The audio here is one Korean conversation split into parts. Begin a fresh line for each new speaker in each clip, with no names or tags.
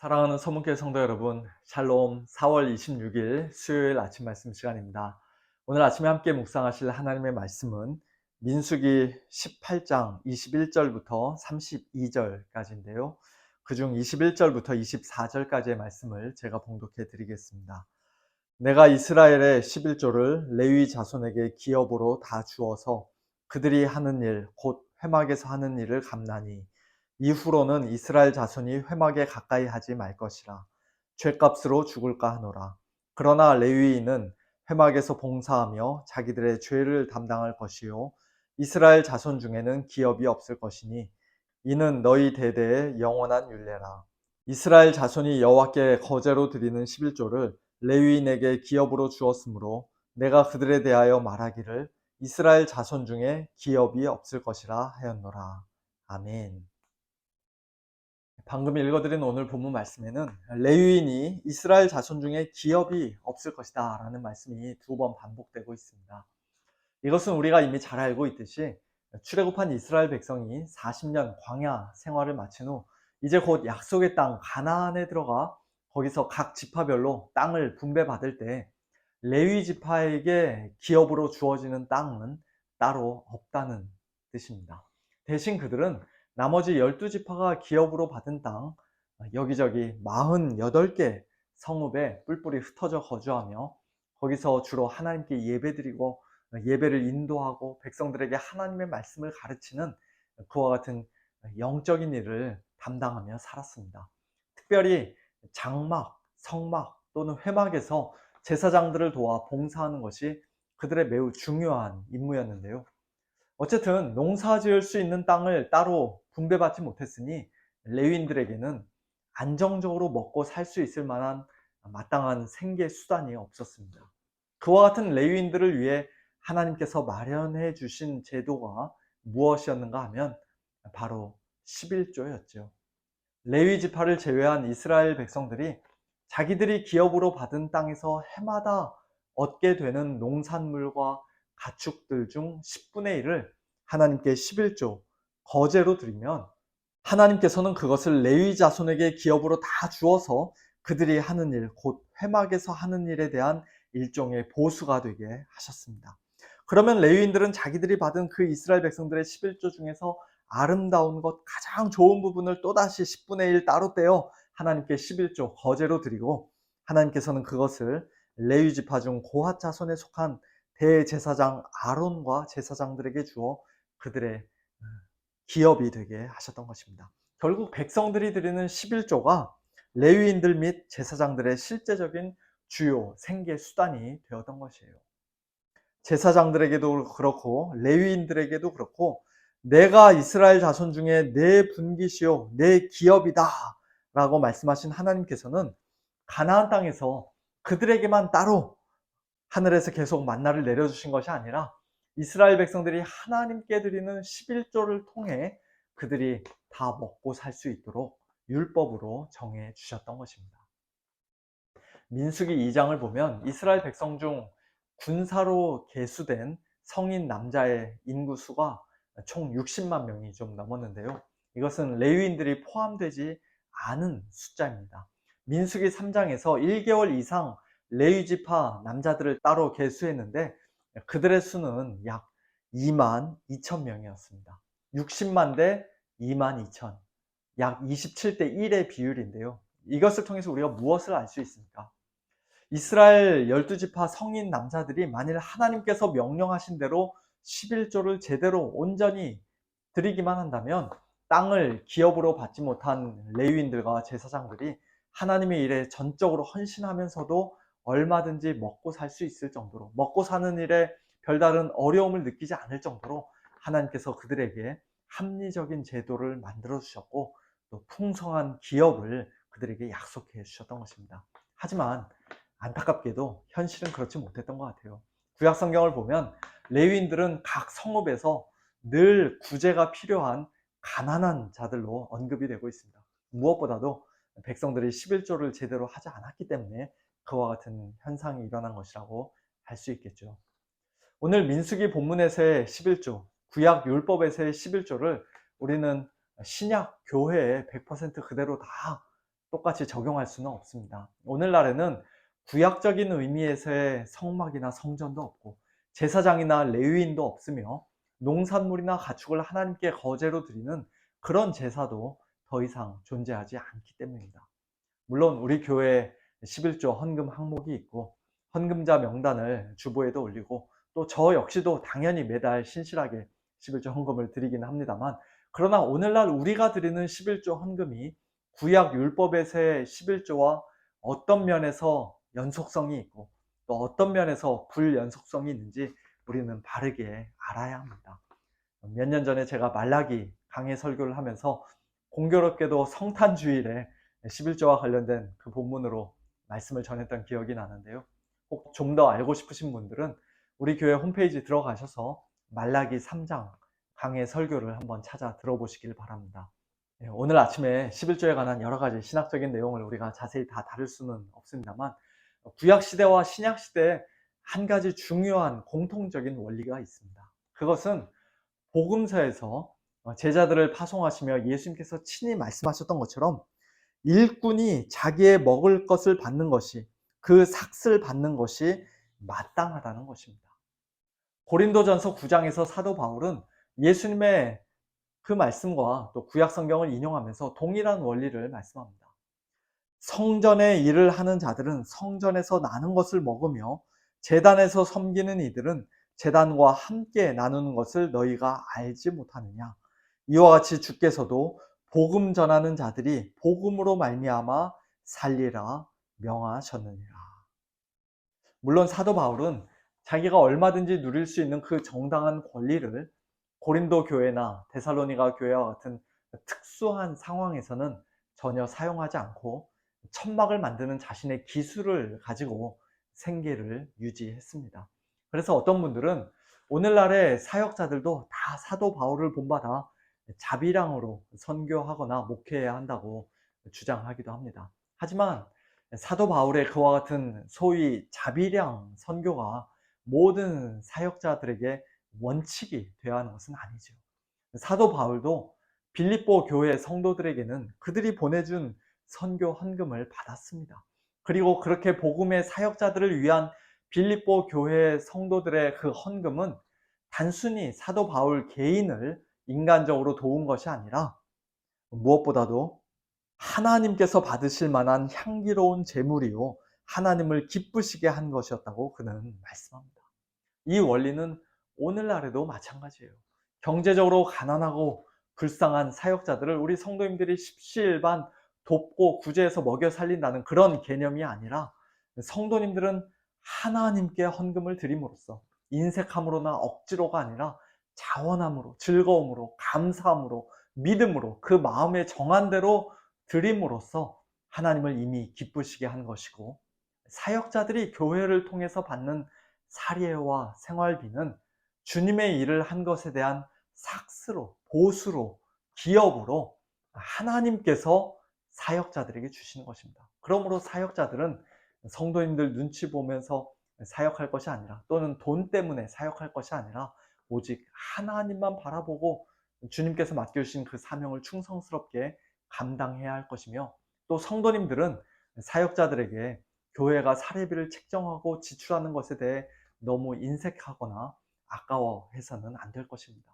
사랑하는 서문교회 성도 여러분, 샬롬. 4월 26일 수요일 아침 말씀 시간입니다. 오늘 아침에 함께 묵상하실 하나님의 말씀은 민수기 18장 21절부터 32절까지인데요. 그중 21절부터 24절까지의 말씀을 제가 봉독해 드리겠습니다. 내가 이스라엘의 11조를 레위 자손에게 기업으로 다 주어서 그들이 하는 일, 곧 회막에서 하는 일을 감나니 이후로는 이스라엘 자손이 회막에 가까이 하지 말 것이라. 죗값으로 죽을까 하노라. 그러나 레위인은 회막에서 봉사하며 자기들의 죄를 담당할 것이요 이스라엘 자손 중에는 기업이 없을 것이니 이는 너희 대대의 영원한 율례라. 이스라엘 자손이 여호와께 거제로 드리는 11조를 레위인에게 기업으로 주었으므로 내가 그들에 대하여 말하기를 이스라엘 자손 중에 기업이 없을 것이라 하였노라. 아멘. 방금 읽어드린 오늘 본문 말씀에는 레위인이 이스라엘 자손 중에 기업이 없을 것이다 라는 말씀이 2번 반복되고 있습니다. 이것은 우리가 이미 잘 알고 있듯이 출애굽한 이스라엘 백성이 40년 광야 생활을 마친 후 이제 곧 약속의 땅 가나안에 들어가 거기서 각 지파별로 땅을 분배받을 때 레위 지파에게 기업으로 주어지는 땅은 따로 없다는 뜻입니다. 대신 그들은 나머지 12지파가 기업으로 받은 땅 여기저기 48개 성읍에 뿔뿔이 흩어져 거주하며 거기서 주로 하나님께 예배드리고 예배를 인도하고 백성들에게 하나님의 말씀을 가르치는 그와 같은 영적인 일을 담당하며 살았습니다. 특별히 장막, 성막 또는 회막에서 제사장들을 도와 봉사하는 것이 그들의 매우 중요한 임무였는데요. 어쨌든 농사 지을 수 있는 땅을 따로 분배받지 못했으니 레위인들에게는 안정적으로 먹고 살 수 있을 만한 마땅한 생계 수단이 없었습니다. 그와 같은 레위인들을 위해 하나님께서 마련해 주신 제도가 무엇이었는가 하면 바로 11조였죠. 레위 지파를 제외한 이스라엘 백성들이 자기들이 기업으로 받은 땅에서 해마다 얻게 되는 농산물과 가축들 중 10분의 1을 하나님께 11조 거제로 드리면 하나님께서는 그것을 레위 자손에게 기업으로 다 주어서 그들이 하는 일, 곧 회막에서 하는 일에 대한 일종의 보수가 되게 하셨습니다. 그러면 레위인들은 자기들이 받은 그 이스라엘 백성들의 11조 중에서 아름다운 것, 가장 좋은 부분을 또다시 10분의 1 따로 떼어 하나님께 11조 거제로 드리고 하나님께서는 그것을 레위 지파 중 고핫 자손에 속한 대제사장 아론과 제사장들에게 주어 그들의 기업이 되게 하셨던 것입니다. 결국 백성들이 드리는 11조가 레위인들 및 제사장들의 실제적인 주요 생계 수단이 되었던 것이에요. 제사장들에게도 그렇고 레위인들에게도 그렇고 내가 이스라엘 자손 중에 내 분깃이요 내 기업이다 라고 말씀하신 하나님께서는 가나안 땅에서 그들에게만 따로 하늘에서 계속 만나를 내려주신 것이 아니라 이스라엘 백성들이 하나님께 드리는 11조를 통해 그들이 다 먹고 살 수 있도록 율법으로 정해 주셨던 것입니다. 민수기 2장을 보면 이스라엘 백성 중 군사로 계수된 성인 남자의 인구수가 총 60만 명이 좀 넘었는데요. 이것은 레위인들이 포함되지 않은 숫자입니다. 민수기 3장에서 1개월 이상 레위 지파 남자들을 따로 계수했는데 그들의 수는 약 2만 2천 명이었습니다. 60만 대 2만 2천, 약 27대 1의 비율인데요. 이것을 통해서 우리가 무엇을 알 수 있습니까? 이스라엘 12지파 성인 남자들이 만일 하나님께서 명령하신 대로 11조를 제대로 온전히 드리기만 한다면 땅을 기업으로 받지 못한 레위인들과 제사장들이 하나님의 일에 전적으로 헌신하면서도 얼마든지 먹고 살 수 있을 정도로, 먹고 사는 일에 별다른 어려움을 느끼지 않을 정도로 하나님께서 그들에게 합리적인 제도를 만들어 주셨고 또 풍성한 기업을 그들에게 약속해 주셨던 것입니다. 하지만 안타깝게도 현실은 그렇지 못했던 것 같아요. 구약 성경을 보면 레위인들은 각 성읍에서 늘 구제가 필요한 가난한 자들로 언급이 되고 있습니다. 무엇보다도 백성들이 11조를 제대로 하지 않았기 때문에 그와 같은 현상이 일어난 것이라고 할 수 있겠죠. 오늘 민수기 본문에서의 11조, 구약 율법에서의 11조를 우리는 신약 교회에 100% 그대로 다 똑같이 적용할 수는 없습니다. 오늘날에는 구약적인 의미에서의 성막이나 성전도 없고 제사장이나 레위인도 없으며 농산물이나 가축을 하나님께 거제로 드리는 그런 제사도 더 이상 존재하지 않기 때문입니다. 물론 우리 교회에 11조 헌금 항목이 있고 헌금자 명단을 주보에도 올리고 또 저 역시도 당연히 매달 신실하게 11조 헌금을 드리긴 합니다만, 그러나 오늘날 우리가 드리는 11조 헌금이 구약 율법에서의 11조와 어떤 면에서 연속성이 있고 또 어떤 면에서 불연속성이 있는지 우리는 바르게 알아야 합니다. 몇 년 전에 제가 말라기 강해 설교를 하면서 공교롭게도 성탄주일에 11조와 관련된 그 본문으로 말씀을 전했던 기억이 나는데요. 혹 좀 더 알고 싶으신 분들은 우리 교회 홈페이지 들어가셔서 말라기 3장 강해 설교를 한번 찾아 들어보시길 바랍니다. 오늘 아침에 11조에 관한 여러 가지 신학적인 내용을 우리가 자세히 다 다룰 수는 없습니다만, 구약시대와 신약시대에 한 가지 중요한 공통적인 원리가 있습니다. 그것은 복음서에서 제자들을 파송하시며 예수님께서 친히 말씀하셨던 것처럼 일꾼이 자기의 먹을 것을 받는 것이, 그 삭슬 받는 것이 마땅하다는 것입니다. 고린도전서 9장에서 사도 바울은 예수님의 그 말씀과 또 구약 성경을 인용하면서 동일한 원리를 말씀합니다. 성전의 일을 하는 자들은 성전에서 나는 것을 먹으며 제단에서 섬기는 이들은 제단과 함께 나누는 것을 너희가 알지 못하느냐. 이와 같이 주께서도 복음 전하는 자들이 복음으로 말미암아 살리라 명하셨느니라. 물론 사도 바울은 자기가 얼마든지 누릴 수 있는 그 정당한 권리를 고린도 교회나 데살로니가 교회와 같은 특수한 상황에서는 전혀 사용하지 않고 천막을 만드는 자신의 기술을 가지고 생계를 유지했습니다. 그래서 어떤 분들은 오늘날의 사역자들도 다 사도 바울을 본받아 자비량으로 선교하거나 목회해야 한다고 주장하기도 합니다. 하지만 사도 바울의 그와 같은 소위 자비량 선교가 모든 사역자들에게 원칙이 되어야 하는 것은 아니죠. 사도 바울도 빌립보 교회 성도들에게는 그들이 보내준 선교 헌금을 받았습니다. 그리고 그렇게 복음의 사역자들을 위한 빌립보 교회 성도들의 그 헌금은 단순히 사도 바울 개인을 인간적으로 도운 것이 아니라 무엇보다도 하나님께서 받으실 만한 향기로운 제물이요 하나님을 기쁘시게 한 것이었다고 그는 말씀합니다. 이 원리는 오늘날에도 마찬가지예요. 경제적으로 가난하고 불쌍한 사역자들을 우리 성도님들이 십시일반 돕고 구제해서 먹여 살린다는 그런 개념이 아니라, 성도님들은 하나님께 헌금을 드림으로써 인색함으로나 억지로가 아니라 자원함으로, 즐거움으로, 감사함으로, 믿음으로 그 마음에 정한 대로 드림으로써 하나님을 이미 기쁘시게 한 것이고, 사역자들이 교회를 통해서 받는 사례와 생활비는 주님의 일을 한 것에 대한 삭스로, 보수로, 기업으로 하나님께서 사역자들에게 주시는 것입니다. 그러므로 사역자들은 성도님들 눈치 보면서 사역할 것이 아니라, 또는 돈 때문에 사역할 것이 아니라 오직 하나님만 바라보고 주님께서 맡겨주신 그 사명을 충성스럽게 감당해야 할 것이며, 또 성도님들은 사역자들에게 교회가 사례비를 책정하고 지출하는 것에 대해 너무 인색하거나 아까워해서는 안 될 것입니다.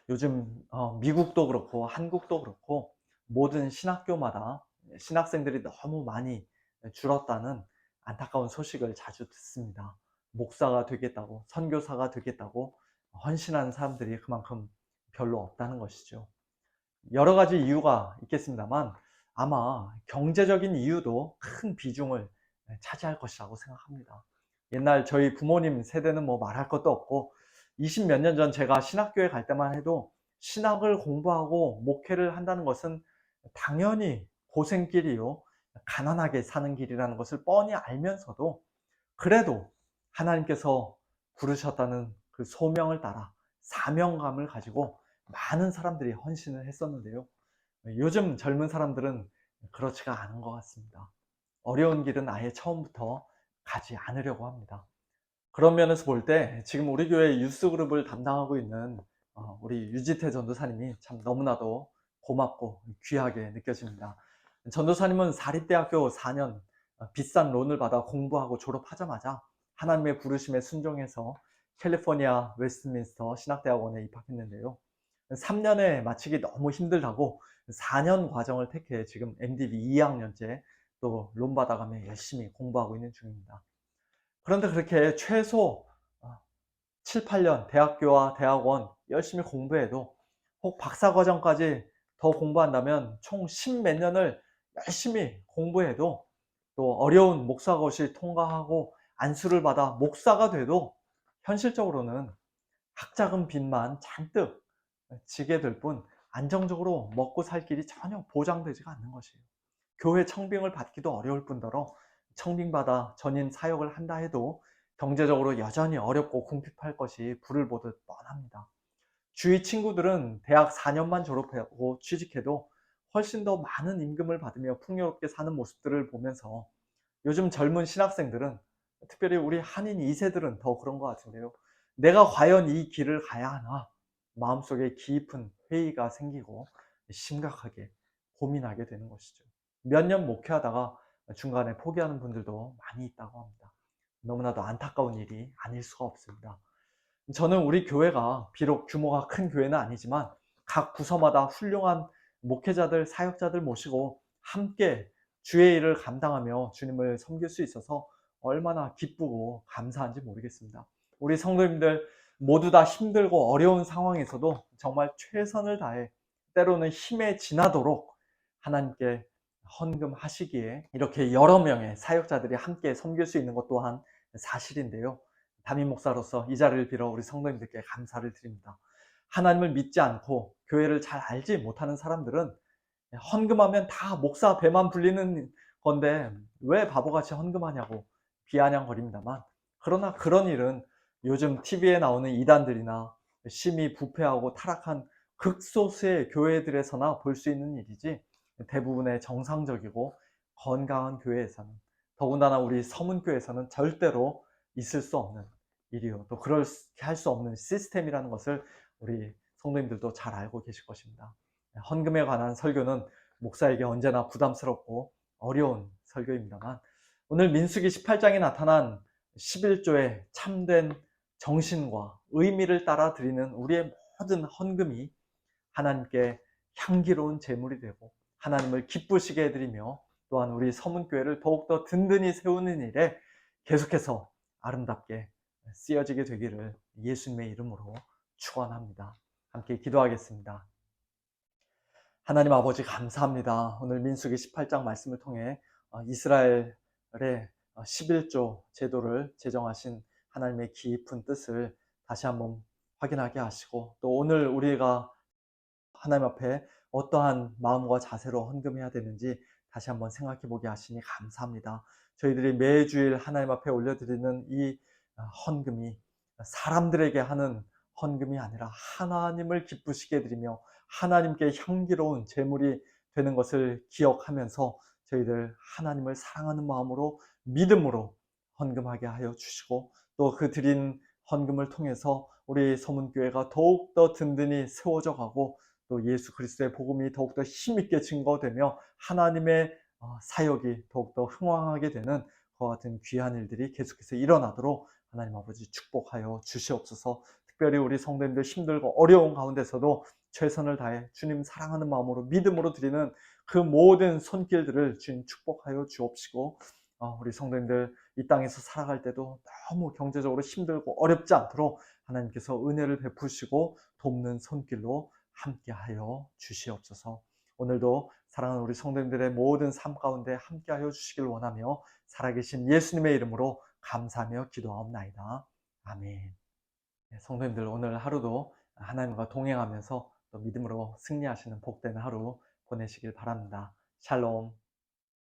요즘 미국도 그렇고 한국도 그렇고 모든 신학교마다 신학생들이 너무 많이 줄었다는 안타까운 소식을 자주 듣습니다. 목사가 되겠다고, 선교사가 되겠다고 헌신하는 사람들이 그만큼 별로 없다는 것이죠. 여러 가지 이유가 있겠습니다만 아마 경제적인 이유도 큰 비중을 차지할 것이라고 생각합니다. 옛날 저희 부모님 세대는 뭐 말할 것도 없고 20 몇 년 전 제가 신학교에 갈 때만 해도 신학을 공부하고 목회를 한다는 것은 당연히 고생길이요, 가난하게 사는 길이라는 것을 뻔히 알면서도 그래도 하나님께서 부르셨다는 그 소명을 따라 사명감을 가지고 많은 사람들이 헌신을 했었는데요. 요즘 젊은 사람들은 그렇지가 않은 것 같습니다. 어려운 길은 아예 처음부터 가지 않으려고 합니다. 그런 면에서 볼 때 지금 우리 교회 유스그룹을 담당하고 있는 우리 유지태 전도사님이 참 너무나도 고맙고 귀하게 느껴집니다. 전도사님은 사립대학교 4년 비싼 론을 받아 공부하고 졸업하자마자 하나님의 부르심에 순종해서 캘리포니아 웨스트민스터 신학대학원에 입학했는데요. 3년에 마치기 너무 힘들다고 4년 과정을 택해 지금 MDB 2학년째 또 론 받아가며 열심히 공부하고 있는 중입니다. 그런데 그렇게 최소 7, 8년 대학교와 대학원 열심히 공부해도 혹 박사과정까지 더 공부한다면 총 10 몇 년을 열심히 공부해도 또 어려운 목사고시 통과하고 안수를 받아 목사가 돼도 현실적으로는 학자금 빚만 잔뜩 지게 될 뿐 안정적으로 먹고 살 길이 전혀 보장되지가 않는 것이에요. 교회 청빙을 받기도 어려울 뿐더러 청빙받아 전인 사역을 한다 해도 경제적으로 여전히 어렵고 궁핍할 것이 불을 보듯 뻔합니다. 주위 친구들은 대학 4년만 졸업하고 취직해도 훨씬 더 많은 임금을 받으며 풍요롭게 사는 모습들을 보면서 요즘 젊은 신학생들은, 특별히 우리 한인 2세들은 더 그런 것 같은데요. 내가 과연 이 길을 가야 하나? 마음속에 깊은 회의가 생기고 심각하게 고민하게 되는 것이죠. 몇 년 목회하다가 중간에 포기하는 분들도 많이 있다고 합니다. 너무나도 안타까운 일이 아닐 수가 없습니다. 저는 우리 교회가 비록 규모가 큰 교회는 아니지만 각 부서마다 훌륭한 목회자들, 사역자들 모시고 함께 주의 일을 감당하며 주님을 섬길 수 있어서 얼마나 기쁘고 감사한지 모르겠습니다. 우리 성도님들 모두 다 힘들고 어려운 상황에서도 정말 최선을 다해 때로는 힘에 지나도록 하나님께 헌금하시기에 이렇게 여러 명의 사역자들이 함께 섬길 수 있는 것 또한 사실인데요. 담임 목사로서 이 자리를 빌어 우리 성도님들께 감사를 드립니다. 하나님을 믿지 않고 교회를 잘 알지 못하는 사람들은 헌금하면 다 목사 배만 불리는 건데 왜 바보같이 헌금하냐고 비아냥거립니다만, 그러나 그런 일은 요즘 TV에 나오는 이단들이나 심히 부패하고 타락한 극소수의 교회들에서나 볼 수 있는 일이지 대부분의 정상적이고 건강한 교회에서는, 더군다나 우리 서문교회에서는 절대로 있을 수 없는 일이요, 또 그렇게 할 수 없는 시스템이라는 것을 우리 성도님들도 잘 알고 계실 것입니다. 헌금에 관한 설교는 목사에게 언제나 부담스럽고 어려운 설교입니다만, 오늘 민수기 18장에 나타난 11조의 참된 정신과 의미를 따라 드리는 우리의 모든 헌금이 하나님께 향기로운 제물이 되고 하나님을 기쁘시게 해드리며 또한 우리 서문교회를 더욱더 든든히 세우는 일에 계속해서 아름답게 쓰여지게 되기를 예수님의 이름으로 축원합니다. 함께 기도하겠습니다. 하나님 아버지 감사합니다. 오늘 민수기 18장 말씀을 통해 이스라엘의 11조 제도를 제정하신 하나님의 깊은 뜻을 다시 한번 확인하게 하시고, 또 오늘 우리가 하나님 앞에 어떠한 마음과 자세로 헌금해야 되는지 다시 한번 생각해 보게 하시니 감사합니다. 저희들이 매주일 하나님 앞에 올려드리는 이 헌금이 사람들에게 하는 헌금이 아니라 하나님을 기쁘시게 해드리며 하나님께 향기로운 제물이 되는 것을 기억하면서 저희들 하나님을 사랑하는 마음으로 믿음으로 헌금하게 하여 주시고, 또 그 드린 헌금을 통해서 우리 서문교회가 더욱더 든든히 세워져 가고 또 예수 그리스도의 복음이 더욱더 힘있게 증거되며 하나님의 사역이 더욱더 흥왕하게 되는 그와 같은 귀한 일들이 계속해서 일어나도록 하나님 아버지 축복하여 주시옵소서. 특별히 우리 성도님들 힘들고 어려운 가운데서도 최선을 다해 주님 사랑하는 마음으로 믿음으로 드리는 그 모든 손길들을 주님 축복하여 주옵시고, 우리 성도님들 이 땅에서 살아갈 때도 너무 경제적으로 힘들고 어렵지 않도록 하나님께서 은혜를 베푸시고 돕는 손길로 함께하여 주시옵소서. 오늘도 사랑하는 우리 성도님들의 모든 삶 가운데 함께하여 주시길 원하며 살아계신 예수님의 이름으로 감사하며 기도하옵나이다. 아멘. 성도님들 오늘 하루도 하나님과 동행하면서 또 믿음으로 승리하시는 복된 하루 보내시길 바랍니다. 샬롬.